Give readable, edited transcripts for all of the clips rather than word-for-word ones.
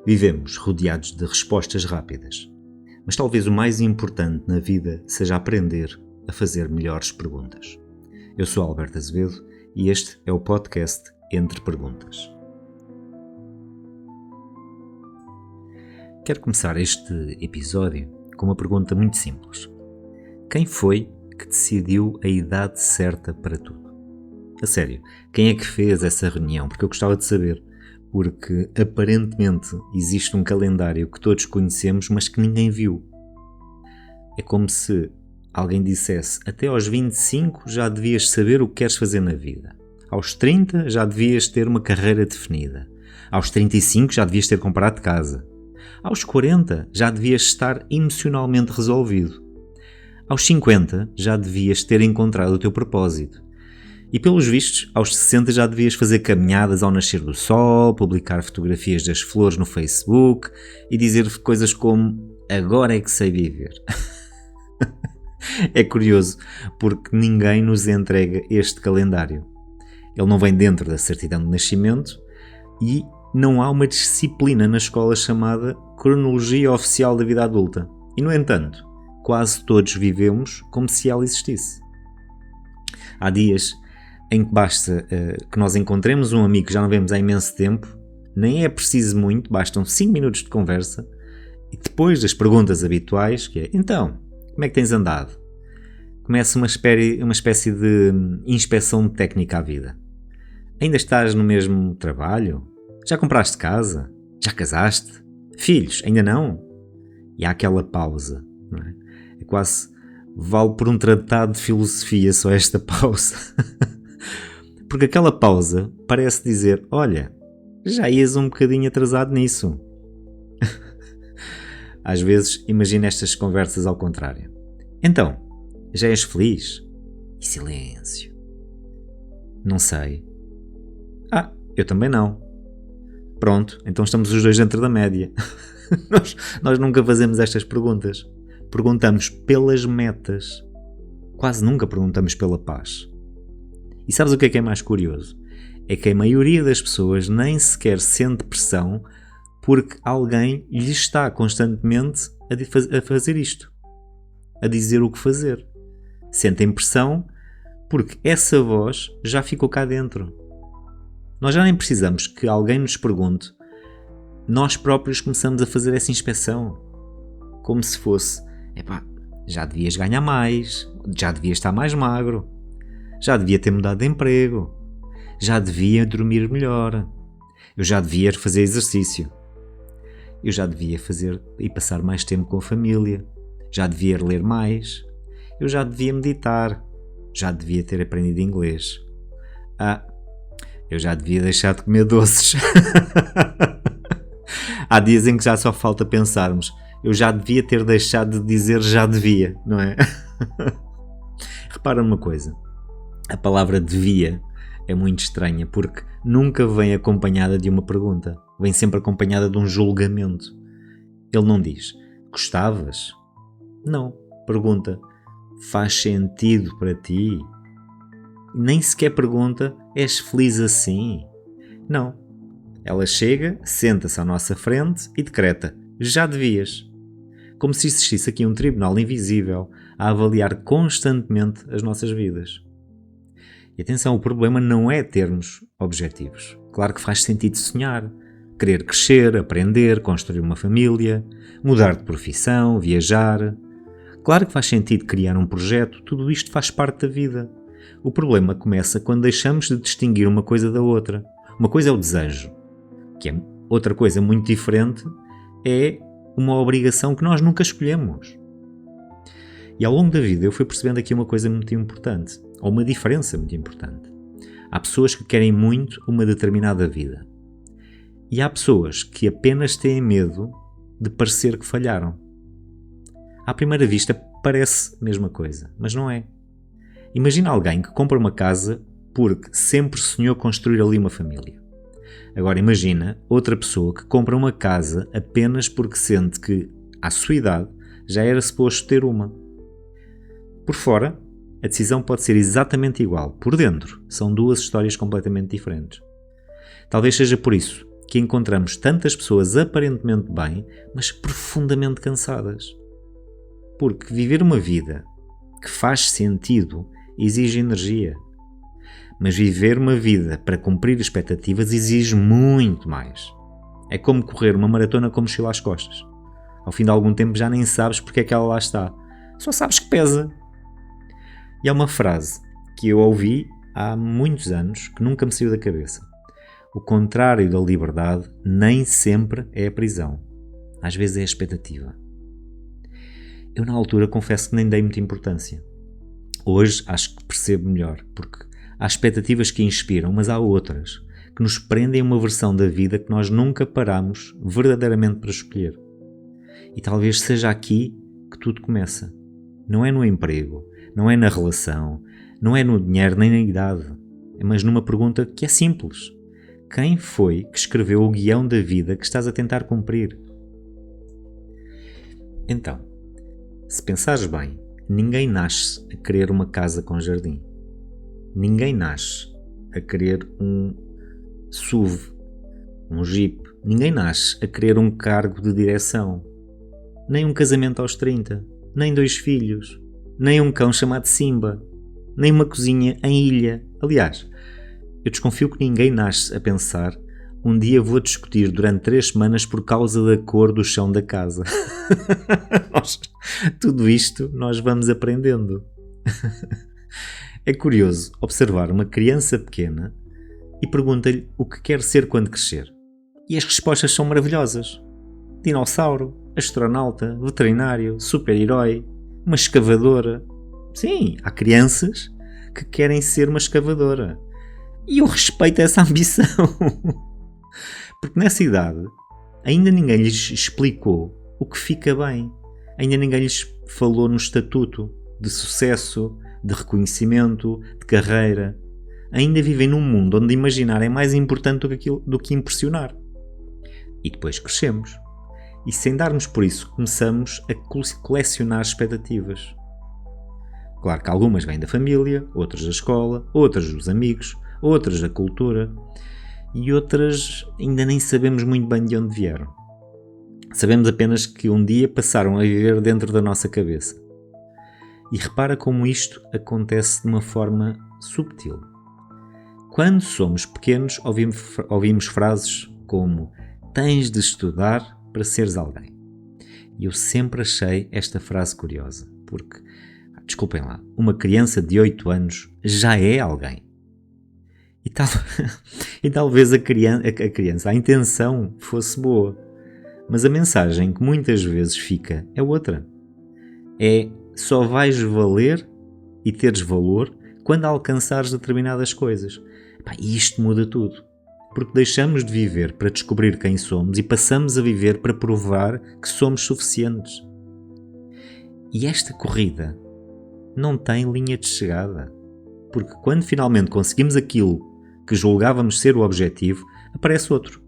Vivemos rodeados de respostas rápidas, mas talvez o mais importante na vida seja aprender a fazer melhores perguntas. Eu sou Alberto Azevedo e este é o podcast Entre Perguntas. Quero começar este episódio com uma pergunta muito simples. Quem foi que decidiu a idade certa para tudo? A sério, quem é que fez essa reunião? Porque eu gostava de saber. Porque aparentemente existe um calendário que todos conhecemos, mas que ninguém viu. É como se alguém dissesse: até aos 25 já devias saber o que queres fazer na vida. Aos 30 já devias ter uma carreira definida. Aos 35 já devias ter comprado casa. Aos 40 já devias estar emocionalmente resolvido. Aos 50 já devias ter encontrado o teu propósito. E pelos vistos, aos 60 já devias fazer caminhadas ao nascer do sol, publicar fotografias das flores no Facebook e dizer coisas como: agora é que sei viver. É curioso, porque ninguém nos entrega este calendário. Ele não vem dentro da certidão de nascimento e não há uma disciplina na escola chamada Cronologia Oficial da Vida Adulta. E, no entanto, quase todos vivemos como se ela existisse. Há dias em que basta que nós encontremos um amigo que já não vemos há imenso tempo, nem é preciso muito, bastam 5 minutos de conversa, e depois das perguntas habituais, que é: então, como é que tens andado? Começa uma espécie de inspeção técnica à vida. Ainda estás no mesmo trabalho? Já compraste casa? Já casaste? Filhos? Ainda não? E há aquela pausa, não é? É quase, vale por um tratado de filosofia só esta pausa. Porque aquela pausa parece dizer: olha, já ias um bocadinho atrasado nisso. Às vezes imagino estas conversas ao contrário. Então, já és feliz? E silêncio. Não sei. Eu também não. Pronto, então estamos os dois dentro da média. Nós nunca fazemos estas perguntas. Perguntamos pelas metas. Quase nunca perguntamos pela paz. E sabes o que é mais curioso? É que a maioria das pessoas nem sequer sente pressão porque alguém lhe está constantemente a fazer isto. A dizer o que fazer. Sentem pressão porque essa voz já ficou cá dentro. Nós já nem precisamos que alguém nos pergunte. Nós próprios começamos a fazer essa inspeção. Como se fosse: já devias ganhar mais, já devias estar mais magro. Já devia ter mudado de emprego. Já devia dormir melhor. Eu já devia fazer exercício. Eu já devia fazer e passar mais tempo com a família. Já devia ler mais. Eu já devia meditar. Já devia ter aprendido inglês. Eu já devia deixar de comer doces. Há dias em que já só falta pensarmos: eu já devia ter deixado de dizer já devia, não é? Repara numa coisa. A palavra devia é muito estranha porque nunca vem acompanhada de uma pergunta. Vem sempre acompanhada de um julgamento. Ele não diz: gostavas? Não. Pergunta: faz sentido para ti? Nem sequer pergunta: és feliz assim? Não. Ela chega, senta-se à nossa frente e decreta: já devias. Como se existisse aqui um tribunal invisível a avaliar constantemente as nossas vidas. E atenção, o problema não é termos objetivos. Claro que faz sentido sonhar, querer crescer, aprender, construir uma família, mudar de profissão, viajar. Claro que faz sentido criar um projeto, tudo isto faz parte da vida. O problema começa quando deixamos de distinguir uma coisa da outra. Uma coisa é o desejo, que é outra coisa muito diferente, é uma obrigação que nós nunca escolhemos. E ao longo da vida eu fui percebendo aqui uma coisa muito importante, ou uma diferença muito importante. Há pessoas que querem muito uma determinada vida. E há pessoas que apenas têm medo de parecer que falharam. À primeira vista parece a mesma coisa, mas não é. Imagina alguém que compra uma casa porque sempre sonhou construir ali uma família. Agora imagina outra pessoa que compra uma casa apenas porque sente que, à sua idade, já era suposto ter uma. Por fora, a decisão pode ser exatamente igual. Por dentro, são duas histórias completamente diferentes. Talvez seja por isso que encontramos tantas pessoas aparentemente bem, mas profundamente cansadas. Porque viver uma vida que faz sentido exige energia. Mas viver uma vida para cumprir expectativas exige muito mais. É como correr uma maratona com mochila às costas. Ao fim de algum tempo já nem sabes porque é que ela lá está. Só sabes que pesa. E há uma frase que eu ouvi há muitos anos que nunca me saiu da cabeça. O contrário da liberdade nem sempre é a prisão. Às vezes é a expectativa. Eu na altura confesso que nem dei muita importância. Hoje acho que percebo melhor, porque há expectativas que inspiram, mas há outras que nos prendem a uma versão da vida que nós nunca paramos verdadeiramente para escolher. E talvez seja aqui que tudo começa. Não é no emprego, não é na relação, não é no dinheiro nem na idade, mas numa pergunta que é simples. Quem foi que escreveu o guião da vida que estás a tentar cumprir? Então, se pensares bem, ninguém nasce a querer uma casa com jardim. Ninguém nasce a querer um SUV, um Jeep. Ninguém nasce a querer um cargo de direção. Nem um casamento aos 30, nem 2 filhos, nem um cão chamado Simba, nem uma cozinha em ilha. Aliás, eu desconfio que ninguém nasce a pensar: um dia vou discutir durante 3 semanas por causa da cor do chão da casa. Tudo isto nós vamos aprendendo. É curioso observar uma criança pequena e pergunta-lhe o que quer ser quando crescer. E as respostas são maravilhosas. Dinossauro, astronauta, veterinário, super-herói, uma escavadora. Sim, há crianças que querem ser uma escavadora. E eu respeito essa ambição. Porque nessa idade ainda ninguém lhes explicou o que fica bem. Ainda ninguém lhes falou no estatuto de sucesso, de reconhecimento, de carreira. Ainda vivem num mundo onde imaginar é mais importante do que impressionar. E depois crescemos. E sem darmos por isso, começamos a colecionar expectativas. Claro que algumas vêm da família, outras da escola, outras dos amigos, outras da cultura e outras ainda nem sabemos muito bem de onde vieram. Sabemos apenas que um dia passaram a viver dentro da nossa cabeça. E repara como isto acontece de uma forma subtil. Quando somos pequenos, ouvimos frases como: tens de estudar para seres alguém. E eu sempre achei esta frase curiosa, porque, desculpem lá, uma criança de 8 anos já é alguém. E talvez a criança, a intenção fosse boa, mas a mensagem que muitas vezes fica é outra. É: só vais valer e teres valor quando alcançares determinadas coisas. E isto muda tudo. Porque deixamos de viver para descobrir quem somos e passamos a viver para provar que somos suficientes. E esta corrida não tem linha de chegada. Porque quando finalmente conseguimos aquilo que julgávamos ser o objetivo, aparece outro.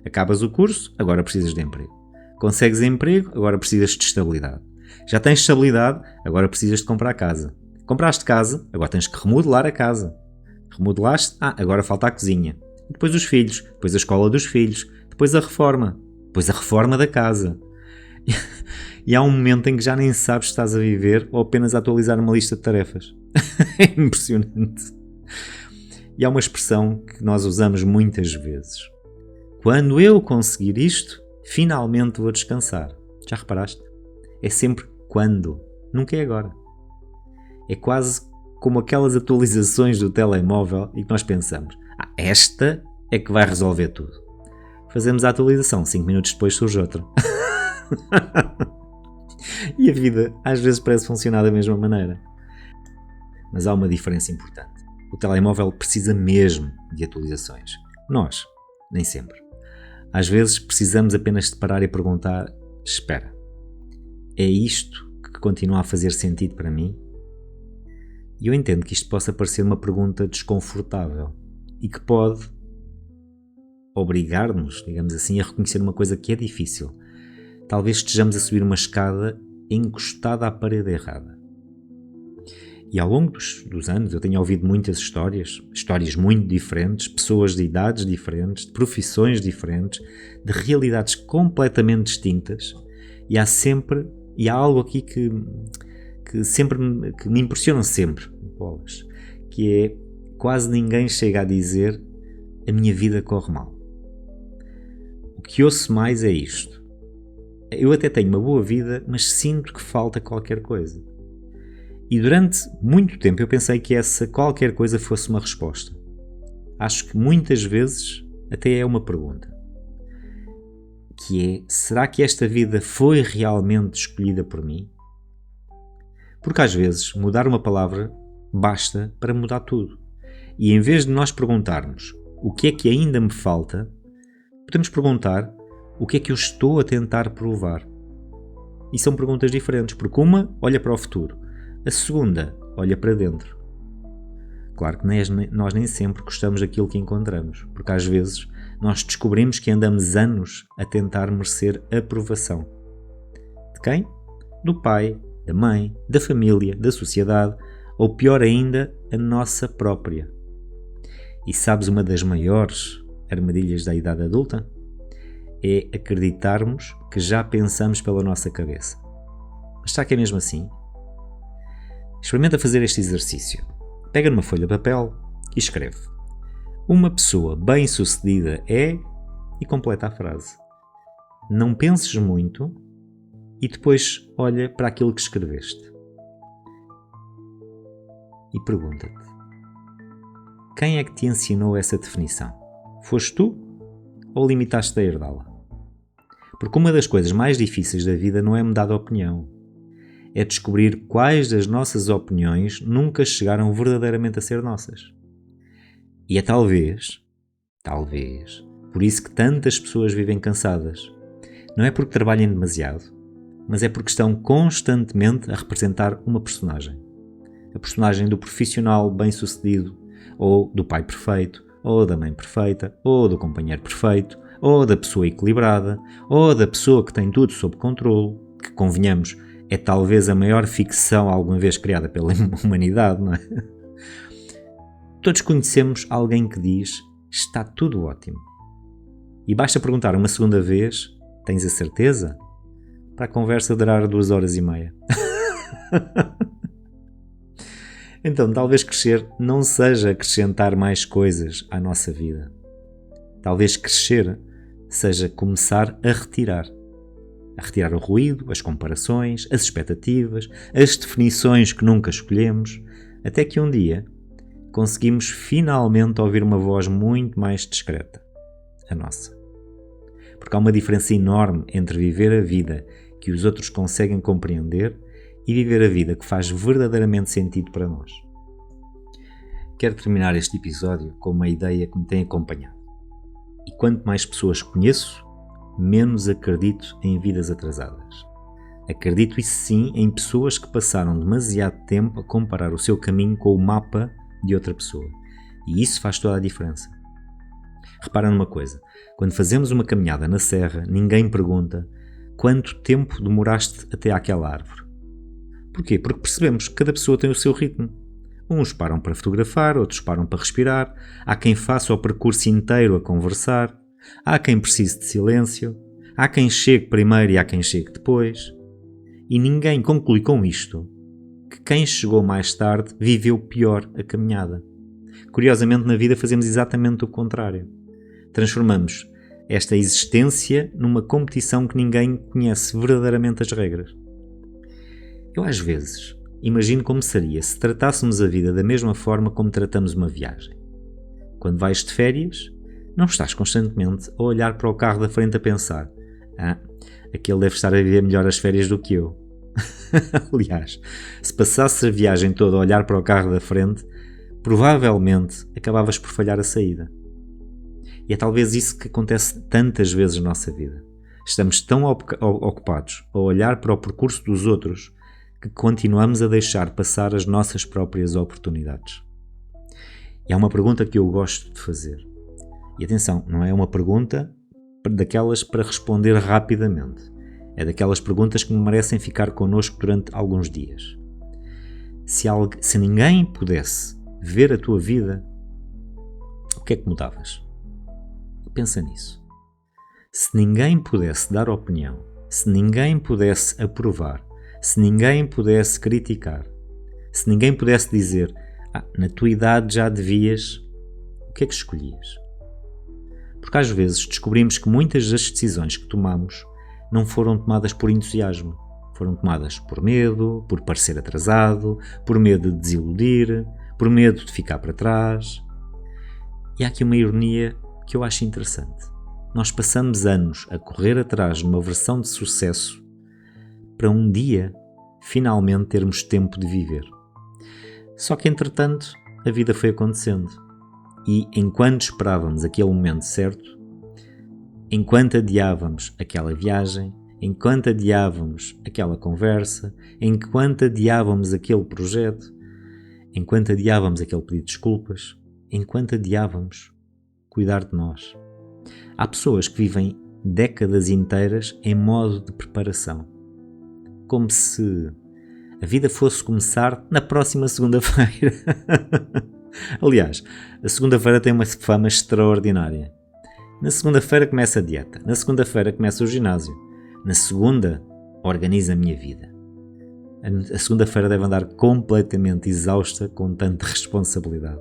Acabas o curso, agora precisas de emprego. Consegues emprego, agora precisas de estabilidade. Já tens estabilidade, agora precisas de comprar casa. Compraste casa, agora tens que remodelar a casa. Remodelaste, agora falta a cozinha. Depois os filhos, depois a escola dos filhos, depois a reforma, depois a reforma da casa. E há um momento em que já nem sabes se estás a viver ou apenas a atualizar uma lista de tarefas. É impressionante. E há uma expressão que nós usamos muitas vezes: quando eu conseguir isto, finalmente vou descansar. Já reparaste? É sempre quando, nunca é agora. É quase como aquelas atualizações do telemóvel e que nós pensamos: esta é que vai resolver tudo. Fazemos a atualização, 5 minutos depois surge outra. E a vida às vezes parece funcionar da mesma maneira. Mas há uma diferença importante. O telemóvel precisa mesmo de atualizações. Nós, nem sempre. Às vezes precisamos apenas de parar e perguntar: espera, é isto que continua a fazer sentido para mim? E eu entendo que isto possa parecer uma pergunta desconfortável e que pode obrigar-nos, digamos assim, a reconhecer uma coisa que é difícil. Talvez estejamos a subir uma escada encostada à parede errada. E ao longo dos anos eu tenho ouvido muitas histórias muito diferentes, pessoas de idades diferentes, de profissões diferentes, de realidades completamente distintas, e há algo aqui que me impressiona sempre, que é quase ninguém chega a dizer a minha vida corre mal. O que ouço mais é isto: eu até tenho uma boa vida, mas sinto que falta qualquer coisa. E durante muito tempo eu pensei que essa qualquer coisa fosse uma resposta. Acho que muitas vezes até é uma pergunta. Que é: será que esta vida foi realmente escolhida por mim? Porque às vezes mudar uma palavra basta para mudar tudo. E em vez de nós perguntarmos o que é que ainda me falta, podemos perguntar o que é que eu estou a tentar provar. E são perguntas diferentes, porque uma olha para o futuro, a segunda olha para dentro. Claro que nós nem sempre gostamos daquilo que encontramos, porque às vezes nós descobrimos que andamos anos a tentar merecer aprovação. De quem? Do pai, da mãe, da família, da sociedade, ou pior ainda, a nossa própria. E sabes uma das maiores armadilhas da idade adulta? É acreditarmos que já pensamos pela nossa cabeça. Mas será que é mesmo assim? Experimenta fazer este exercício. Pega numa folha de papel e escreve: uma pessoa bem-sucedida é... e completa a frase. Não penses muito e depois olha para aquilo que escreveste. E pergunta-te: quem é que te ensinou essa definição? Foste tu ou limitaste-te a herdá-la? Porque uma das coisas mais difíceis da vida não é mudar de opinião. É descobrir quais das nossas opiniões nunca chegaram verdadeiramente a ser nossas. E é talvez, por isso que tantas pessoas vivem cansadas. Não é porque trabalhem demasiado, mas é porque estão constantemente a representar uma personagem. A personagem do profissional bem-sucedido, ou do pai perfeito, ou da mãe perfeita, ou do companheiro perfeito, ou da pessoa equilibrada, ou da pessoa que tem tudo sob controle, que, convenhamos, é talvez a maior ficção alguma vez criada pela humanidade, não é? Todos conhecemos alguém que diz: está tudo ótimo. E basta perguntar uma segunda vez: tens a certeza? Para a conversa durar 2h30. Então, talvez crescer não seja acrescentar mais coisas à nossa vida. Talvez crescer seja começar a retirar o ruído, as comparações, as expectativas, as definições que nunca escolhemos, até que um dia conseguimos finalmente ouvir uma voz muito mais discreta, a nossa. Porque há uma diferença enorme entre viver a vida que os outros conseguem compreender e viver a vida que faz verdadeiramente sentido para nós. Quero terminar este episódio com uma ideia que me tem acompanhado. E quanto mais pessoas conheço, menos acredito em vidas atrasadas. Acredito, isso sim, em pessoas que passaram demasiado tempo a comparar o seu caminho com o mapa de outra pessoa. E isso faz toda a diferença. Repara numa coisa: quando fazemos uma caminhada na serra, ninguém pergunta quanto tempo demoraste até àquela árvore. Porquê? Porque percebemos que cada pessoa tem o seu ritmo. Uns param para fotografar, outros param para respirar, há quem faça o percurso inteiro a conversar, há quem precise de silêncio, há quem chegue primeiro e há quem chegue depois. E ninguém conclui com isto que quem chegou mais tarde viveu pior a caminhada. Curiosamente, na vida fazemos exatamente o contrário. Transformamos esta existência numa competição que ninguém conhece verdadeiramente as regras. Eu às vezes imagino como seria se tratássemos a vida da mesma forma como tratamos uma viagem. Quando vais de férias, não estás constantemente a olhar para o carro da frente a pensar: aquele deve estar a viver melhor as férias do que eu. Aliás, se passasses a viagem toda a olhar para o carro da frente, provavelmente acabavas por falhar a saída. E é talvez isso que acontece tantas vezes na nossa vida. Estamos tão ocupados a olhar para o percurso dos outros que continuamos a deixar passar as nossas próprias oportunidades. E há uma pergunta que eu gosto de fazer. E atenção, não é uma pergunta daquelas para responder rapidamente. É daquelas perguntas que me merecem ficar connosco durante alguns dias. Se ninguém pudesse ver a tua vida, o que é que mudavas? Pensa nisso. Se ninguém pudesse dar opinião, se ninguém pudesse aprovar, se ninguém pudesse criticar, se ninguém pudesse dizer na tua idade já devias, o que é que escolhias? Porque às vezes descobrimos que muitas das decisões que tomamos não foram tomadas por entusiasmo, foram tomadas por medo, por parecer atrasado, por medo de desiludir, por medo de ficar para trás. E há aqui uma ironia que eu acho interessante. Nós passamos anos a correr atrás de uma versão de sucesso para um dia finalmente termos tempo de viver. Só que entretanto a vida foi acontecendo e enquanto esperávamos aquele momento certo, enquanto adiávamos aquela viagem, enquanto adiávamos aquela conversa, enquanto adiávamos aquele projeto, enquanto adiávamos aquele pedido de desculpas, enquanto adiávamos cuidar de nós. Há pessoas que vivem décadas inteiras em modo de preparação, como se a vida fosse começar na próxima segunda-feira. Aliás, a segunda-feira tem uma fama extraordinária. Na segunda-feira começa a dieta, na segunda-feira começa o ginásio, na segunda organiza a minha vida. A segunda-feira deve andar completamente exausta com tanta responsabilidade.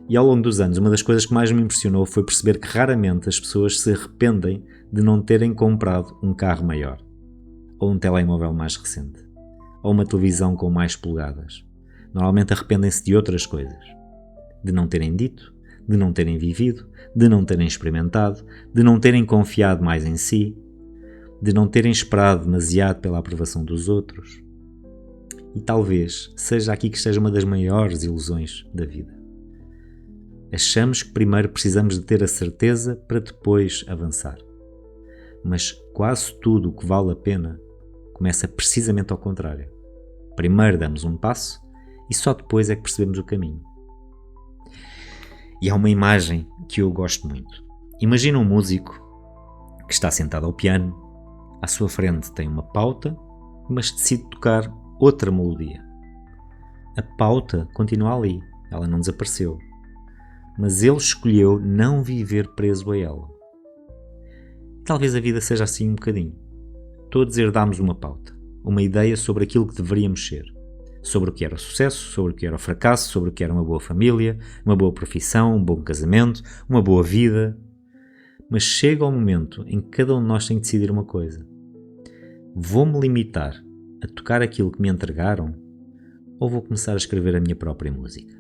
E ao longo dos anos, uma das coisas que mais me impressionou foi perceber que raramente as pessoas se arrependem de não terem comprado um carro maior, ou um telemóvel mais recente, ou uma televisão com mais polegadas. Normalmente arrependem-se de outras coisas. De não terem dito, de não terem vivido, de não terem experimentado, de não terem confiado mais em si, de não terem esperado demasiado pela aprovação dos outros. E talvez seja aqui que esteja uma das maiores ilusões da vida. Achamos que primeiro precisamos de ter a certeza para depois avançar. Mas quase tudo o que vale a pena começa precisamente ao contrário. Primeiro damos um passo e só depois é que percebemos o caminho. E há uma imagem que eu gosto muito. Imagina um músico que está sentado ao piano, à sua frente tem uma pauta, mas decide tocar outra melodia. A pauta continua ali, ela não desapareceu. Mas ele escolheu não viver preso a ela. Talvez a vida seja assim um bocadinho. Todos herdámos uma pauta, uma ideia sobre aquilo que deveríamos ser. Sobre o que era o sucesso, sobre o que era o fracasso, sobre o que era uma boa família, uma boa profissão, um bom casamento, uma boa vida. Mas chega o momento em que cada um de nós tem que decidir uma coisa. Vou-me limitar a tocar aquilo que me entregaram ou vou começar a escrever a minha própria música?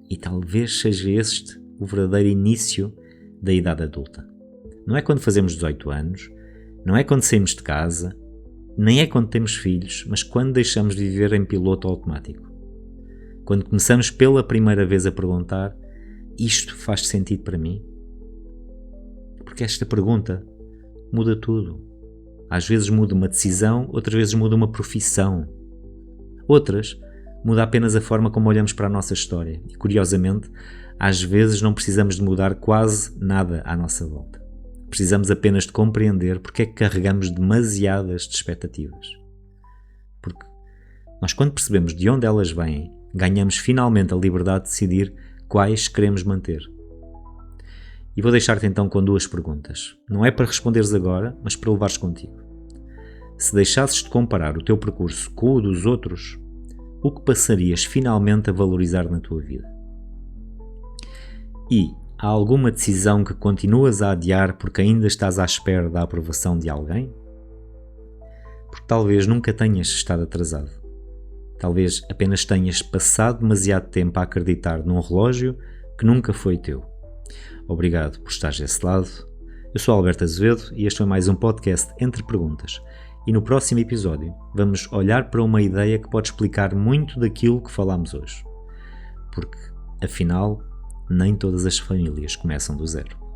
E talvez seja este o verdadeiro início da idade adulta. Não é quando fazemos 18 anos, não é quando saímos de casa, nem é quando temos filhos, mas quando deixamos de viver em piloto automático. Quando começamos pela primeira vez a perguntar: isto faz sentido para mim? Porque esta pergunta muda tudo. Às vezes muda uma decisão, outras vezes muda uma profissão. Outras muda apenas a forma como olhamos para a nossa história. E curiosamente, às vezes não precisamos de mudar quase nada à nossa volta. Precisamos apenas de compreender porque é que carregamos demasiadas de expectativas. Porque nós, quando percebemos de onde elas vêm, ganhamos finalmente a liberdade de decidir quais queremos manter. E vou deixar-te então com duas perguntas. Não é para responderes agora, mas para levares contigo. Se deixasses de comparar o teu percurso com o dos outros, o que passarias finalmente a valorizar na tua vida? E há alguma decisão que continuas a adiar porque ainda estás à espera da aprovação de alguém? Porque talvez nunca tenhas estado atrasado. Talvez apenas tenhas passado demasiado tempo a acreditar num relógio que nunca foi teu. Obrigado por estares desse lado. Eu sou Alberto Azevedo e este foi mais um podcast Entre Perguntas. E no próximo episódio vamos olhar para uma ideia que pode explicar muito daquilo que falámos hoje. Porque, afinal, nem todas as famílias começam do zero.